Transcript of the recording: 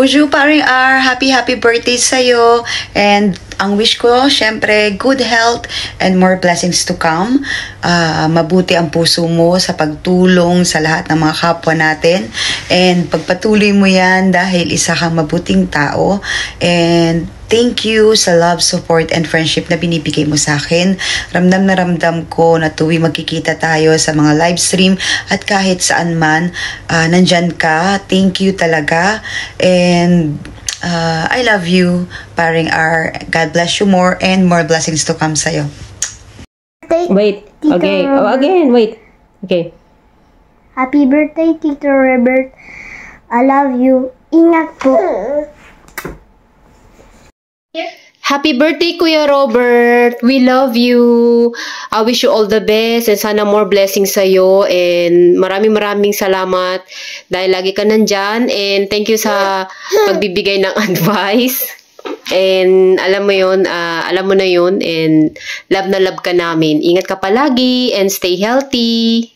Bonjour, paring R. Happy birthday sa'yo. And ang wish ko, syempre, good health and more blessings to come. Mabuti ang puso mo sa pagtulong sa lahat ng mga kapwa natin. And pagpatuloy mo yan dahil isa kang mabuting tao. And thank you sa love, support, and friendship na binibigay mo sa akin. Ramdam na ramdam ko na tuwing magkikita tayo sa mga live stream at kahit saan man, nandyan ka. Thank you talaga. And I love you, paring R. God bless you more and more blessings to come sa'yo. Wait. Okay. Oh, again. Wait. Okay. Happy birthday, Tito Robert. I love you. Ingat po. Happy birthday, Kuya Robert. We love you. I wish you all the best and sana more blessings sa'yo. And maraming salamat dahil lagi ka nandyan. And thank you sa pagbibigay ng advice. And alam mo yun, alam mo na yun. And love na love ka namin. Ingat ka palagi and stay healthy.